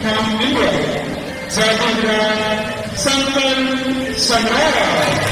इनाम मिल गया। जादूगर शंकर सम्राट।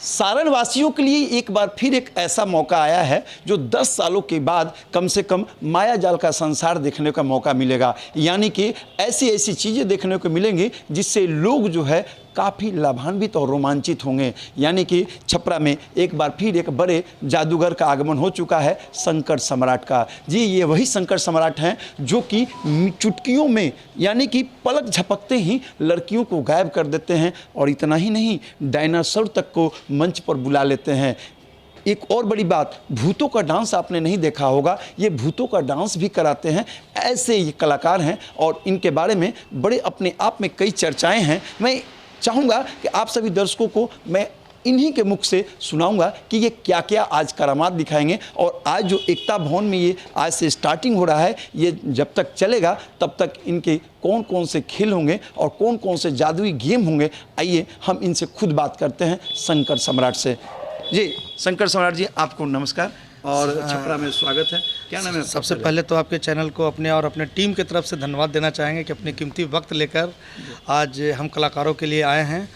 सारण वासियों के लिए एक बार फिर एक ऐसा मौका आया है जो 10 सालों के बाद कम से कम माया जाल का संसार देखने का मौका मिलेगा। यानी कि ऐसी ऐसी चीज़ें देखने को मिलेंगी जिससे लोग जो है काफ़ी लाभान्वित और रोमांचित होंगे। यानी कि छपरा में एक बार फिर एक बड़े जादूगर का आगमन हो चुका है, शंकर सम्राट का। जी, ये वही शंकर सम्राट हैं जो कि चुटकियों में यानी कि पलक झपकते ही लड़कियों को गायब कर देते हैं, और इतना ही नहीं, डायनासोर तक को मंच पर बुला लेते हैं। एक और बड़ी बात, भूतों का डांस आपने नहीं देखा होगा, ये भूतों का डांस भी कराते हैं। ऐसे ये कलाकार हैं और इनके बारे में बड़े अपने आप में कई चर्चाएँ हैं। मैं चाहूँगा कि आप सभी दर्शकों को मैं इन्हीं के मुख से सुनाऊंगा कि ये क्या क्या आज करामात दिखाएंगे। और आज जो एकता भवन में ये आज से स्टार्टिंग हो रहा है, ये जब तक चलेगा तब तक इनके कौन कौन से खेल होंगे और कौन कौन से जादुई गेम होंगे, आइए हम इनसे खुद बात करते हैं शंकर सम्राट से। जी शंकर सम्राट जी, आपको नमस्कार और छपरा में स्वागत है। क्या नाम है? सबसे पहले तो आपके चैनल को अपने और अपने टीम की तरफ से धन्यवाद देना चाहेंगे कि अपने कीमती वक्त लेकर आज हम कलाकारों के लिए आए हैं।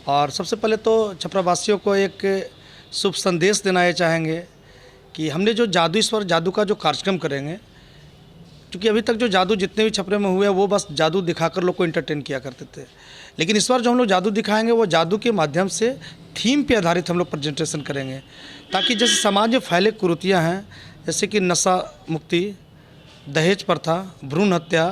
और सबसे पहले तो छपरा वासियों को एक शुभ संदेश देना ये चाहेंगे कि हमने जो जादू ईश्वर जादू का जो कार्यक्रम करेंगे, क्योंकि अभी तक जो जादू जितने भी छपरे में हुए वो बस जादू दिखाकर लोग को एंटरटेन किया करते थे, लेकिन इस बार जो हम लोग जादू दिखाएंगे वो जादू के माध्यम से थीम पे आधारित हम लोग प्रेजेंटेशन करेंगे, ताकि जैसे समाज में फैले कुरीतियाँ हैं, जैसे कि नशा मुक्ति, दहेज प्रथा, भ्रूण हत्या,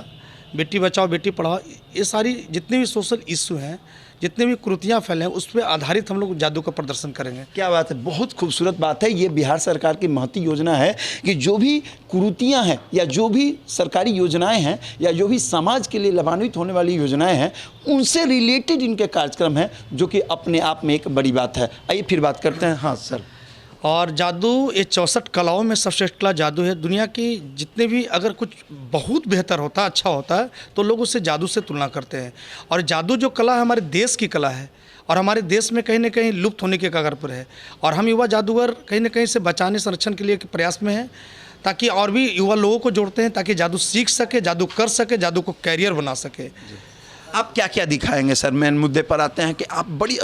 बेटी बचाओ बेटी पढ़ाओ, ये सारी जितने भी सोशल इशू हैं, जितने भी कुरीतियाँ फैले हैं, उस पर आधारित हम लोग जादू का प्रदर्शन करेंगे। क्या बात है, बहुत खूबसूरत बात है। ये बिहार सरकार की महती योजना है कि जो भी कुरीतियाँ हैं या जो भी सरकारी योजनाएं हैं या जो भी समाज के लिए लाभान्वित होने वाली योजनाएं हैं, उनसे रिलेटेड इनके कार्यक्रम हैं, जो कि अपने आप में एक बड़ी बात है। आइए फिर बात करते हैं। हाँ सर। और जादू ये 64 कलाओं में सबसे कला जादू है। दुनिया की जितने भी अगर कुछ बहुत बेहतर होता है, अच्छा होता है, तो लोग उससे जादू से तुलना करते हैं। और जादू जो कला है हमारे देश की कला है और हमारे देश में कहीं ना कहीं लुप्त होने के कगार पर है। और हम युवा जादूगर कहीं ना कहीं से बचाने संरक्षण के लिए प्रयास में हैं, ताकि और भी युवा लोगों को जोड़ते हैं ताकि जादू सीख सके, जादू कर सके, जादू को कैरियर बना सके। आप क्या क्या दिखाएंगे सर? मेन मुद्दे पर आते हैं कि आप बड़ी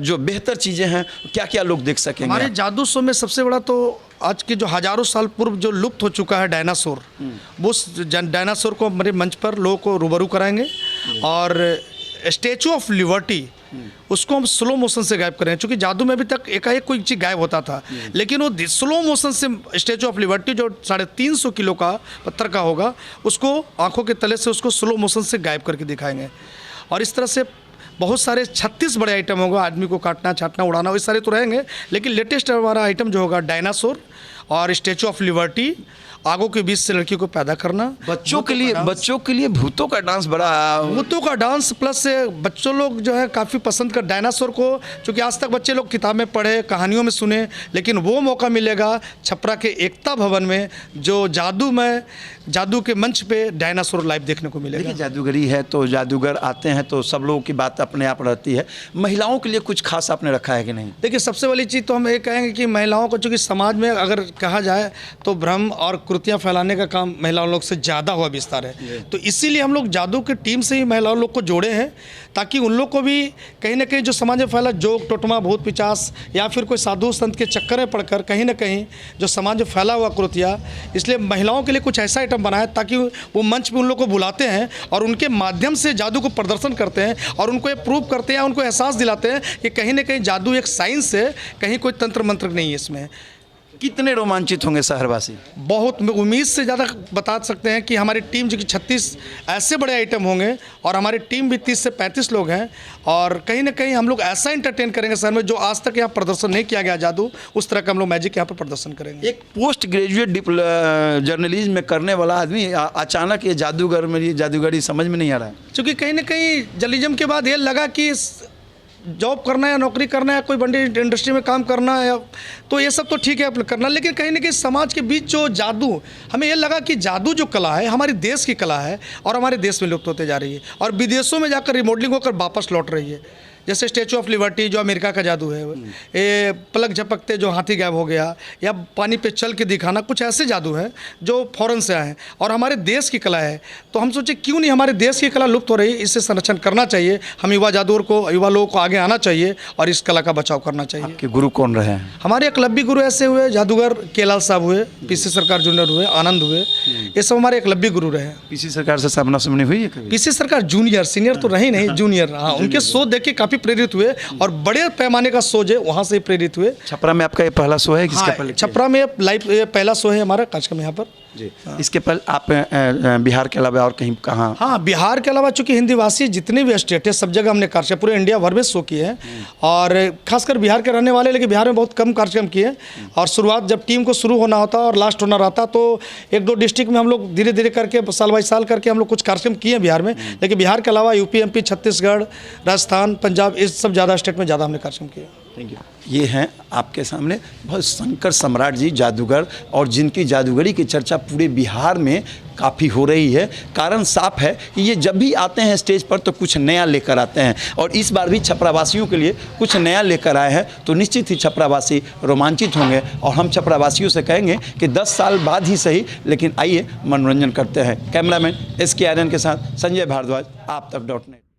जो बेहतर चीज़ें हैं क्या क्या लोग देख सकेंगे? हमारे जादू शो में सबसे बड़ा तो आज के जो हजारों साल पूर्व जो लुप्त हो चुका है डायनासोर, वो डायनासोर को हमारे मंच पर लोगों को रूबरू कराएंगे। और स्टैचू ऑफ लिबर्टी, उसको हम स्लो मोशन से गायब करें, क्योंकि जादू में अभी तक एकाएक कोई चीज़ गायब होता था, लेकिन वो स्लो मोशन से स्टैचू ऑफ लिबर्टी जो 350 किलो का पत्थर का होगा, उसको आंखों के तले से उसको स्लो मोशन से गायब करके दिखाएंगे। और इस तरह से बहुत सारे 36 बड़े आइटम होगा, आदमी को काटना छाटना उड़ाना वो सारे तो रहेंगे, लेकिन लेटेस्ट हमारा आइटम जो होगा डायनासोर और स्टैचू ऑफ लिबर्टी, आगों के बीच से लड़की को पैदा करना। बच्चों के लिए भूतों का डांस, बड़ा भूतों का डांस प्लस बच्चों लोग जो है काफ़ी पसंद कर डायनासोर को, क्योंकि आज तक बच्चे लोग किताबें पढ़े, कहानियों में सुने, लेकिन वो मौका मिलेगा छपरा के एकता भवन में, जो जादू के मंच पे डायनासोर लाइव देखने को मिलेगा। देखिए, जादूगरी है तो जादूगर आते हैं तो सब लोगों की बात अपने आप रहती है। महिलाओं के लिए कुछ खास आपने रखा है कि नहीं? देखिए, सबसे बड़ी चीज़ तो हम ये कहेंगे कि महिलाओं को, चूँकि समाज में अगर कहा जाए तो भ्रम और कुरीतियाँ फैलाने का काम महिलाओं लोग से ज़्यादा हुआ विस्तार है, तो इसीलिए हम लोग जादू की टीम से ही महिलाओं लोग को जोड़े हैं, ताकि उन लोग को भी कहीं ना कहीं जो समाज में फैला जोक टोटमा भूत पिचास या फिर कोई साधु संत के चक्कर में पड़कर कहीं ना कहीं जो समाज में फैला हुआ कुरीतियाँ, इसलिए महिलाओं के लिए कुछ ऐसा आइटम बनाया ताकि वो मंच पे उन लोग को बुलाते हैं और उनके माध्यम से जादू को प्रदर्शन करते हैं और उनको ये प्रूव करते हैं, उनको एहसास दिलाते हैं कि कहीं ना कहीं जादू एक साइंस है, कहीं कोई तंत्र मंत्र नहीं है इसमें। कितने रोमांचित होंगे शहरवासी? बहुत उम्मीद से ज़्यादा बता सकते हैं कि हमारी टीम जो कि 36 ऐसे बड़े आइटम होंगे और हमारी टीम भी 30 से 35 लोग हैं, और कहीं ना कहीं हम लोग ऐसा एंटरटेन करेंगे शहर में जो आज तक यहाँ प्रदर्शन नहीं किया गया जादू, उस तरह का हम लोग मैजिक यहाँ पर प्रदर्शन करेंगे। एक पोस्ट ग्रेजुएट जर्नलिज्म में करने वाला आदमी अचानक ये जादूगरी समझ में नहीं आ रहा है, क्योंकि कहीं ना कहीं जर्नलिज्म के बाद ये लगा कि जॉब करना है, नौकरी करना है, कोई बड़ी इंडस्ट्री में काम करना है, तो ये सब तो ठीक है करना, लेकिन कहीं ना कहीं समाज के बीच जो जादू, हमें ये लगा कि जादू जो कला है हमारी देश की कला है और हमारे देश में लुप्त होते जा रही है और विदेशों में जाकर रिमॉडलिंग होकर वापस लौट रही है। जैसे स्टैचू ऑफ लिबर्टी जो अमेरिका का जादू है, ये पलक झपकते जो हाथी गायब हो गया, या पानी पे चल के दिखाना, कुछ ऐसे जादू हैं जो फॉरेन से आए हैं और हमारे देश की कला है। तो हम सोचे क्यों नहीं हमारे देश की कला लुप्त हो रही है, इससे संरक्षण करना चाहिए। हम युवा जादूगर को, युवा लोगों को आगे आना चाहिए और इस कला का बचाव करना चाहिए। कि गुरु कौन रहे हैं? हमारे एकलव्य गुरु ऐसे हुए जादूगर, केलाल साहब हुए, पीसी सरकार जूनियर हुए, आनंद हुए, ये सब हमारे एकलव्य गुरु रहे। पीसी सरकार से सामना सामनी हुई है कभी? पीसी सरकार जूनियर, सीनियर तो रहे नहीं, जूनियर। हाँ, उनके शो देख के काफ़ी प्रेरित हुए और बड़े पैमाने का शो है वहाँ से प्रेरित हुए। छपरा में आपका ये पहला शो है? किसका पहले? छपरा में लाइव ये पहला शो है हमारा कार्यक्रम यहाँ पर जी। इसके पहले आप बिहार के अलावा और कहीं कहाँ? हाँ, बिहार के अलावा चूंकि हिंदी भाषी जितने भी स्टेट है सब जगह हमने कार्यक्रम पूरे इंडिया भर में शो किए हैं और खासकर बिहार के रहने वाले, लेकिन बिहार में बहुत कम कार्यक्रम किए। और शुरुआत जब टीम को शुरू होना होता और लास्ट होना रहता तो 1-2 डिस्ट्रिक्ट में हम लोग धीरे धीरे करके साल बाई साल करके हम लोग कुछ कार्यक्रम किए हैं बिहार में, लेकिन बिहार के अलावा यूपी, एमपी, छत्तीसगढ़, राजस्थान, पंजाब, इस सब ज़्यादा स्टेट में ज़्यादा हमने कार्यक्रम किए। Thank you. ये हैं आपके सामने बहुत शंकर सम्राट जी जादूगर, और जिनकी जादूगरी की चर्चा पूरे बिहार में काफ़ी हो रही है। कारण साफ है कि ये जब भी आते हैं स्टेज पर तो कुछ नया लेकर आते हैं और इस बार भी छपरावासियों के लिए कुछ नया लेकर आए हैं, तो निश्चित ही छपरावासी रोमांचित होंगे और हम छपरावासियों से कहेंगे कि 10 साल बाद ही सही, लेकिन आइए मनोरंजन करते हैं। कैमरामैन SK आर्यन के साथ संजय भारद्वाज, आप तक .net।